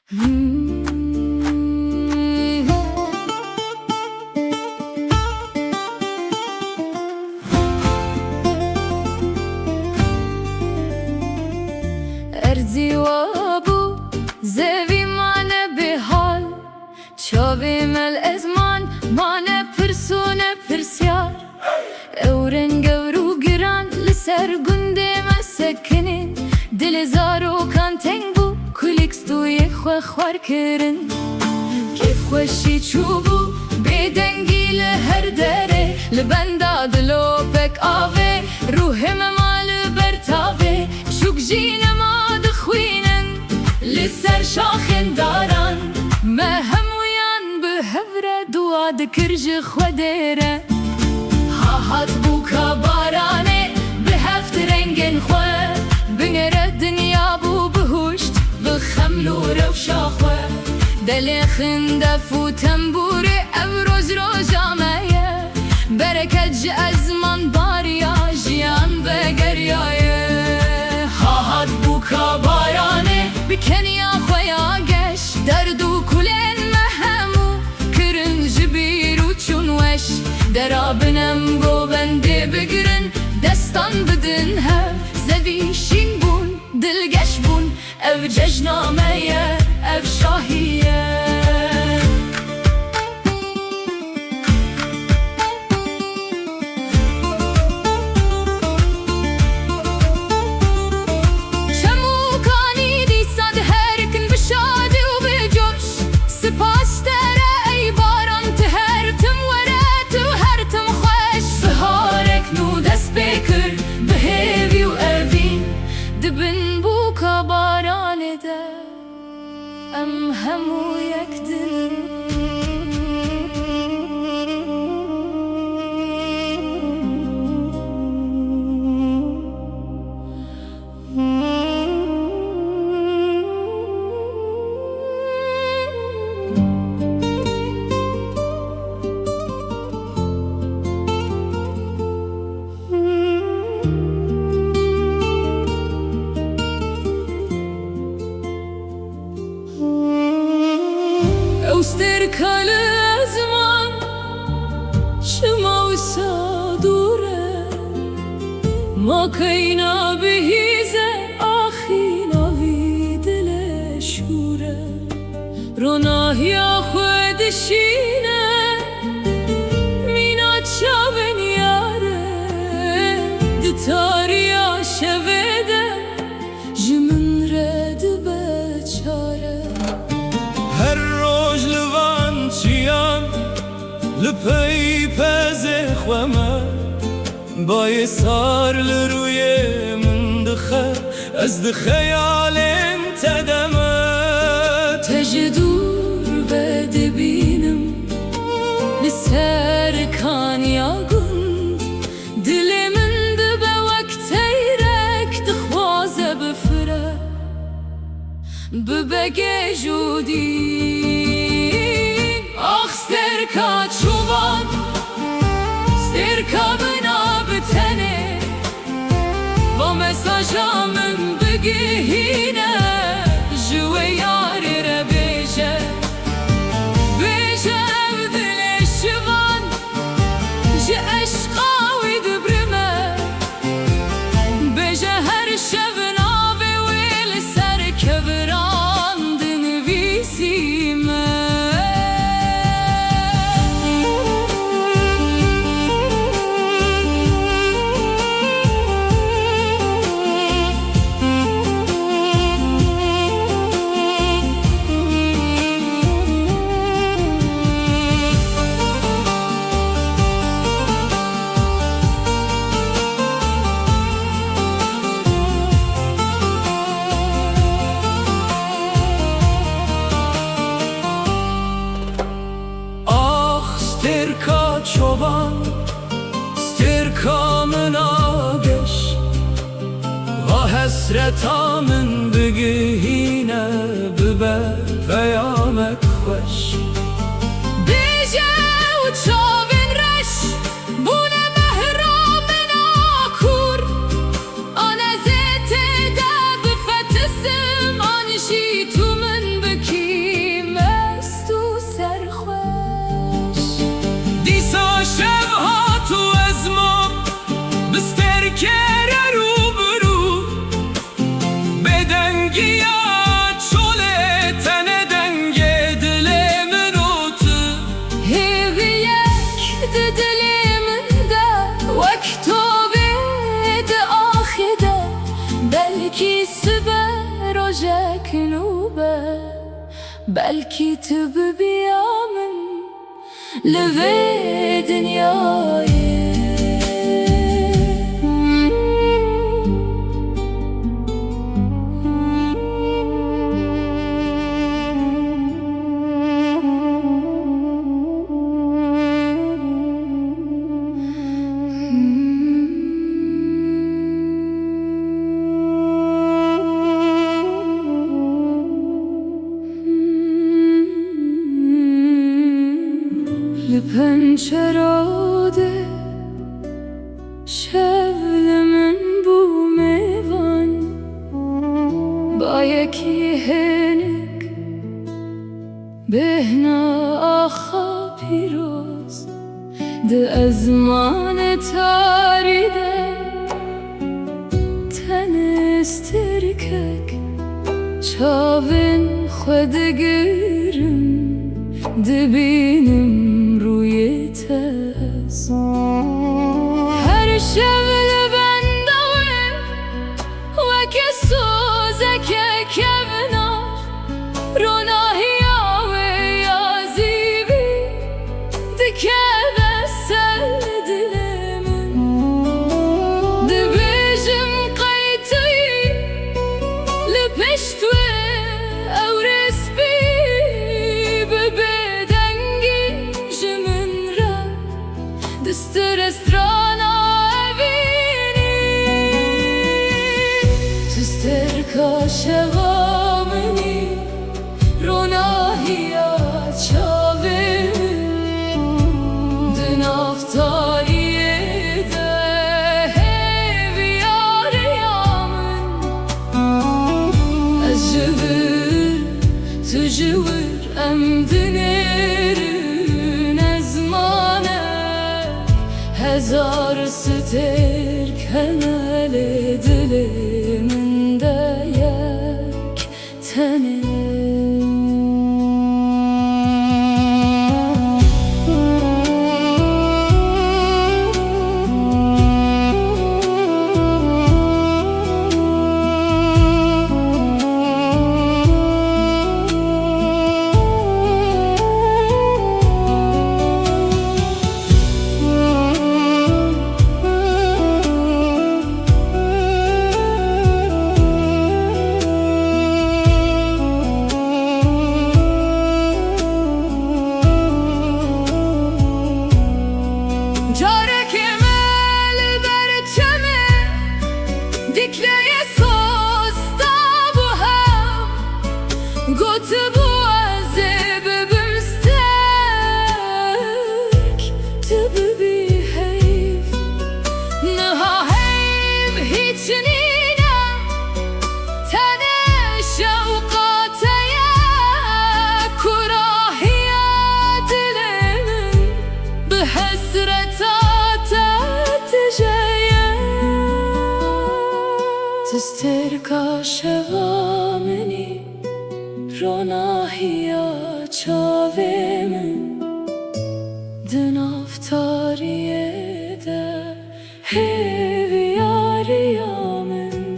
ارزی وابو زوی مانه به حال چاوی مل ازمان مانه پرسونه پرسیار اورن گورو گران لسر گنده مسکنین دل زارو کان تنگو کلیکس توی خو خوار کرن کیف خوشی چوبو بیدنگی لهر دره لبندا دلو پک آوه روحم مال برتاوه شوک جینما دخوینن لسر شاخن داران ما همویان به هفره دعا دکرج خودره هات بوکا بارانه به هفت رنگن خواه بنگره دنیا بو بهشت بخملو روشا خواه دل خندف و تنبور افروز روزامه برکت جه ازمان باریا جیان بگریایه هات بوکا بارانه بکنیا خویا گش دردو کلن مهمو کرن جبیرو چون وش درابنم گوونده بگرن دستان بدن هف زوی شین بون دلگش بون او ججنامه او شاهیه دبن بوکا بارانه ده ام همو یک دل استركال الأزمان شما وسادوره ما كينا بهيزة آخينا في دل شوره روناه يا خودشينه مينات شاون ياره دتاريا شوده جمن رد بچاره هر روز لوان چیان لپی پز خوامه بای سار لروی من دخه از دخیالم تدمه تجدور بده بینم لسر کان یا گند دل من دبه وقتی رک دخوازه بفره ببگه جودی آخ سترکا چوبان سترکا بنا بتنه و مساجا من بگهینه جوه یاری را بیجه بیجه او دل شوان جه عشقاوی دبرمه بیجه هر شب ناوی ویل سر کبران دنویسیمه سترکا چوبان سترکا من آگش و حسرتا من بگهینه ببه پیامک خوش بیجه و چاوین رش بونه مهرامن آکور آن ازت ده بفتسم آنشی تو من بکی به belki tübü biyamın leve dünyayı pencerede şevlemin bu mevan bayeki henik behna axa piroz de ezman taride tenestirkek çavin xwedgirim dibînim tez her şevle bendavim ve ke sozeke kevnar ronahiya ve yazibi dike vesel dilimin dibijim qaytı li peştve evresbi Distır strana evini Tüster kaşevamini Ronahiya çavimi Dün aftariye de heviyar yamın Ez jıvır, tu jıvır emdinerin ezmane Hezar sterk henele dilimin de yek tene Dikleye sosta bu hem Gotu bu azebe bümstek Tübü bir heyf Nıha heyv hiç ninem Tene şevkateye Kurahiye dilimin Bihesreta teteceye Tüster kaşevamini Ronahiya çavimin Dün aftariye de heviyar yamın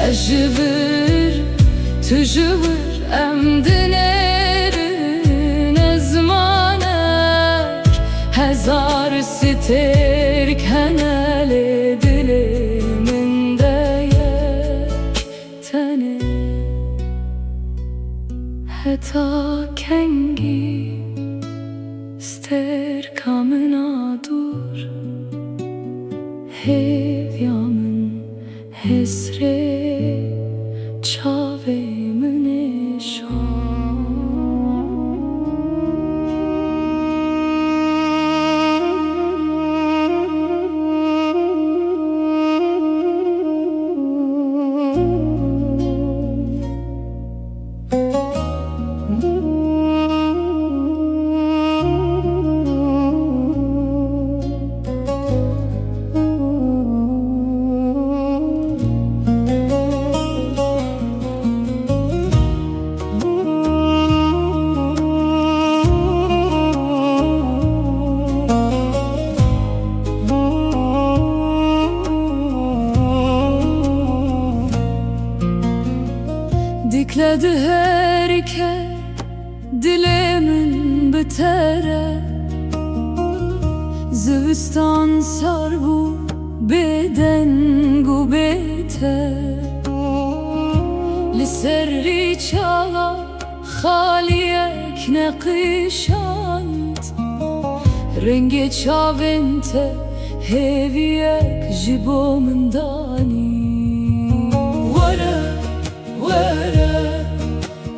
Ejvir, tüjvir emdinerin ezmanek Hezar sterk henele dilimin de yek tene Heta kengi sterk amına dur Hevyamın hesre çavemin eşan Dikledi herike dilimin bitere Zivistan sar bu beden gubete Liserri çala haliyek neqişant Rengi çavente heviyek jibo mendani Wara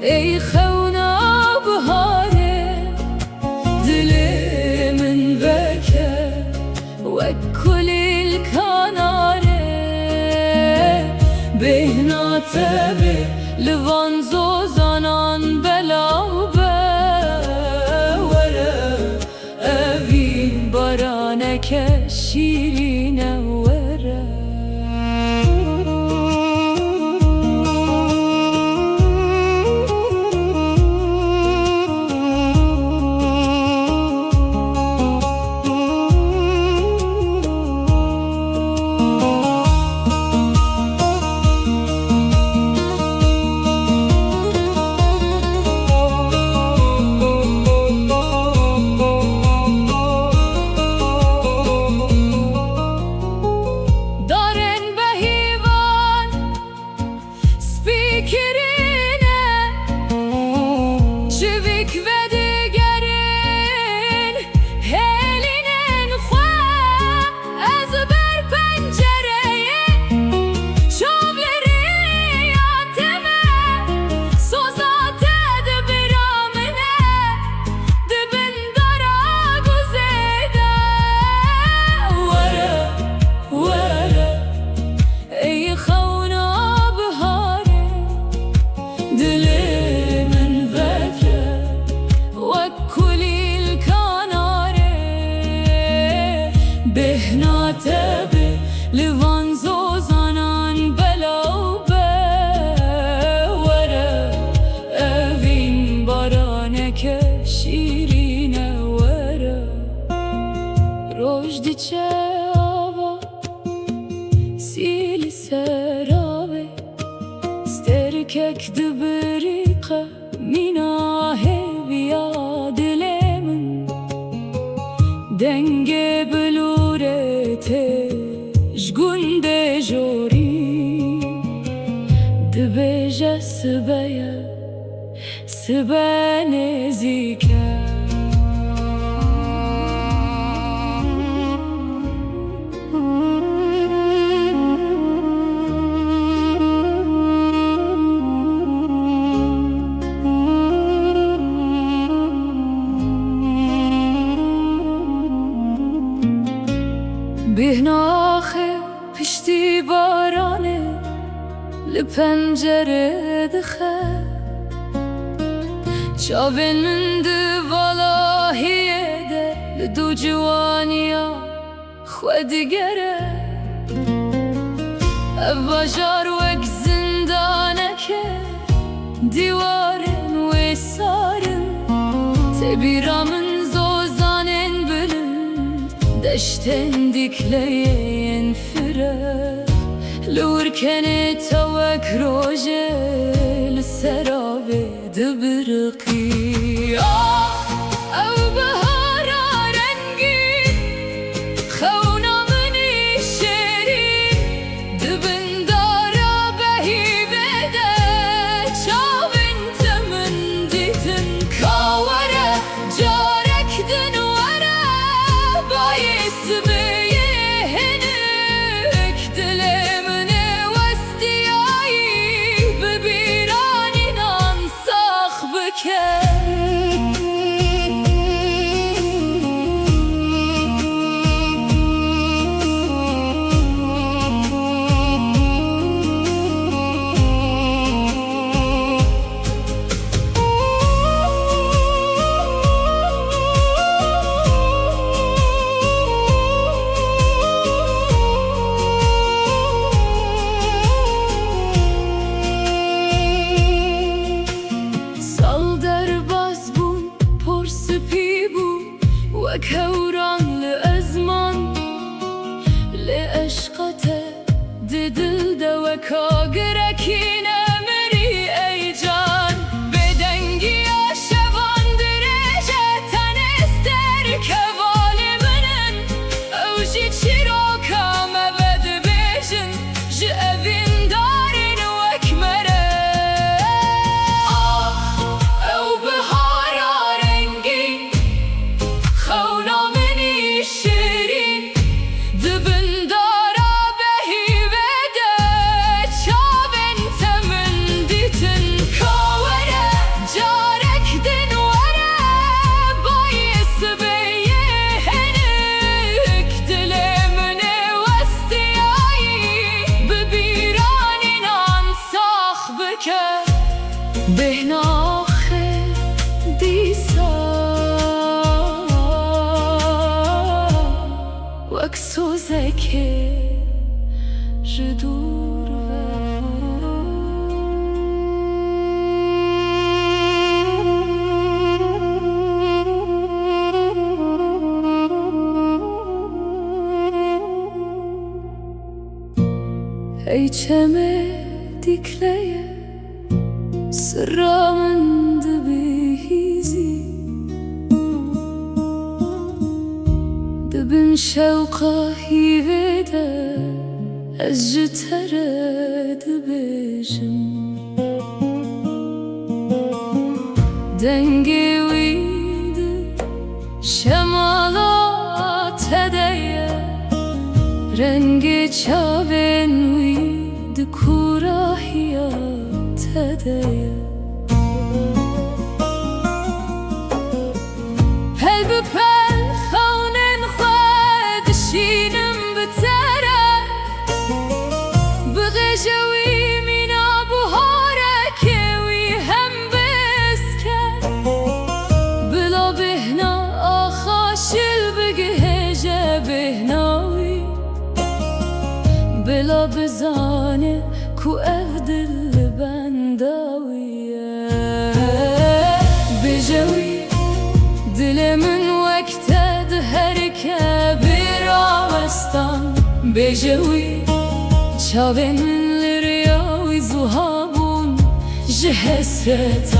ey khawna bahare dilimin veke ve kulil kanare Behna tabi livan zozanan belaube Wara evin baraneke şirine wara Behna tabi livan zozanan belaube Wara evin baraneke şirine wara Rojdi çava sil serave Sterkek dibirika mina heviya dilimin Denge bülurete jgunde jori Dibeja sibeye sibe nezike Bihnaxe pişti barane li pencere dixe Çavên min di valahiye de li du ciwaniya xwe digere Ev bajar wek zindaneke dîwarên wê sarin Tebîra min zozanên bilind deştên dikleyen firek Lurkene tawek roje li serave dibirqi ew bihara rengîn xewna minî şêrîn Dibin dara behîve de çavên te min dîtin Ka were carek din were bayê sibiyê hinek Dilimine westiyayî bi bîranînan sax bike وكوران لأزمان لأشقته ددل دوكا قركينا مري أي بهنا آخر دیسا وەک سۆزێکێ ji دوور ey çeme dikleye sırra min dibihîzî dibin şewqa hîvê de ez ji te re dibêjim dengê wî di şemala te de ye rengê çavên wî di kurahiya te de ye pel bi pel xewnên xwe dişînim bi te re bi ghêje wî mîna buharekê wî hem biske bila bêhna axaşil bigihêje bêhna wî bila bizane ku ev dil li benda wî ye bêje wî dilê min wek te diherike bêrawestan bêje wî çavên min li rêya wî zuha bûn ji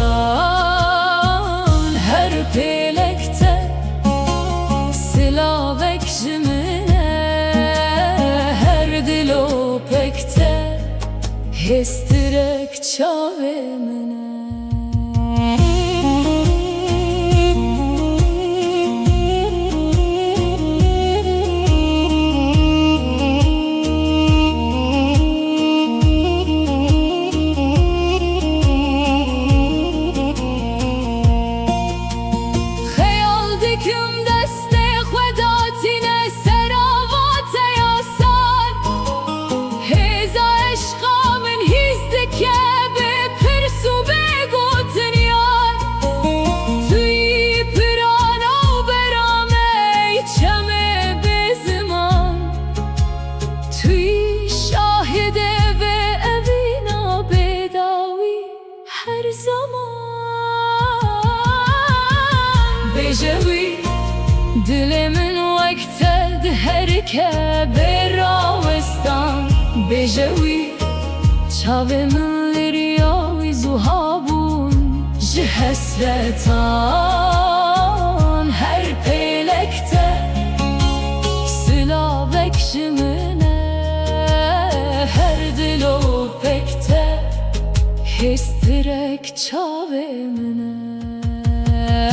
hesretan her pêlek te silavek ji min e her dilopek te hêstirek çavê min e bêje wî dilê min wek te diherike bêrawestan bêje wî çavê min li rêya wî zuha bûn ji hesretan her pêlek te silavek ji min e her dilopek te hêstirek çavê min e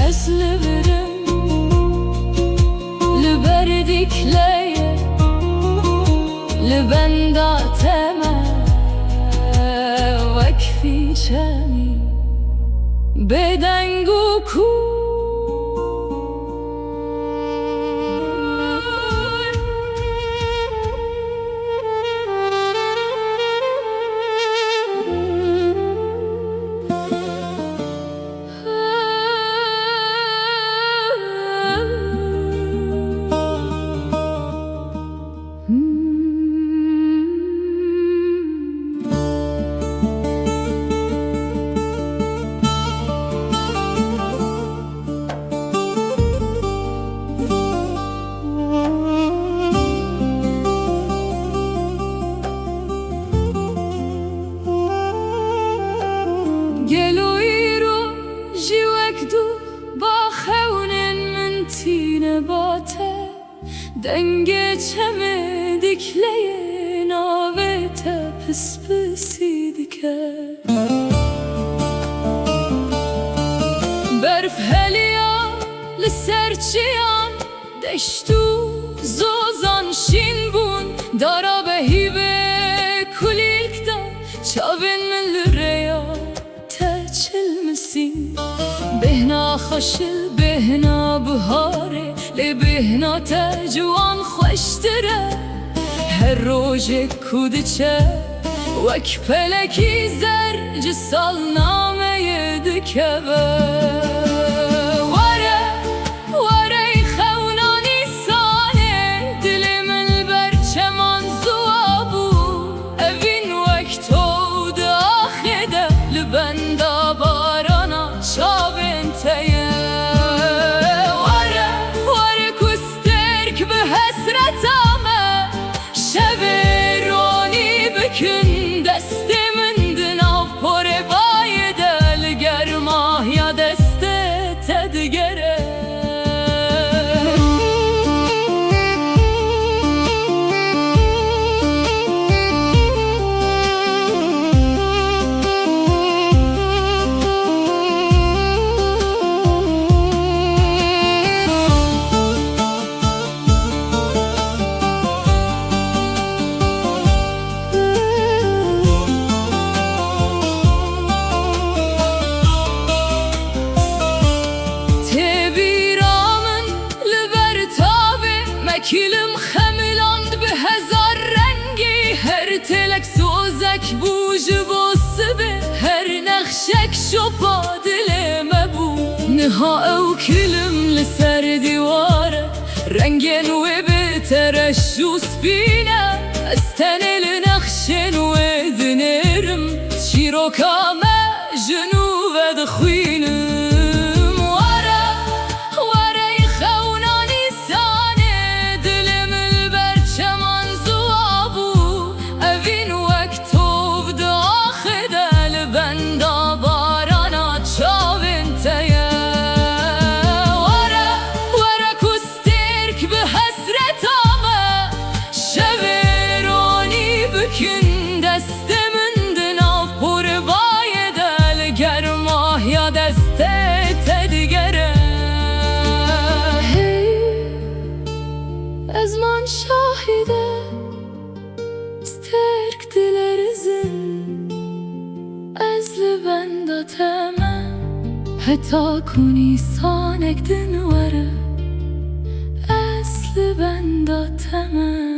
ez li birim li ber dikleye li benda te me wek fîçemî bêdeng û kûr gelo îro jî wek du ba xewnên min tîne bate dengê çemê dikleyê navê te pis pisî dike berf heliya li ser çiyan deşt û zozan şîn bûn dara behîvê kulîlk da çavên min li rêya bêhna xweşil bêhna biharê lê bêhna te ciwan xweştir e her rojek ku diçe wek pelekî zer جسال نامه دکبه وره خونانی سانه دلم البر چمان زوابو اوین وقتو داخده لبندا بارانا چاوین تیه وره کسترک به حسرتامه شورانی بکن دست من دناف پر بای دل گرماه یا دست تدگره Kilim xemiland به هزار رنگی هر تلک سوزک بوج بوس به هر نخشک شپا دل مبو نها او کلم لسر دیواره رنگن و بترش و سپینه استنل نخشن و دنرم شیرو کامه جنو و دخوینم دست من دناف پر بای دل گرماه یا دست تدگره از من شاهده سترک دلرزن از لبنداتمه حتی کنی سانک دنواره از لبنداتمه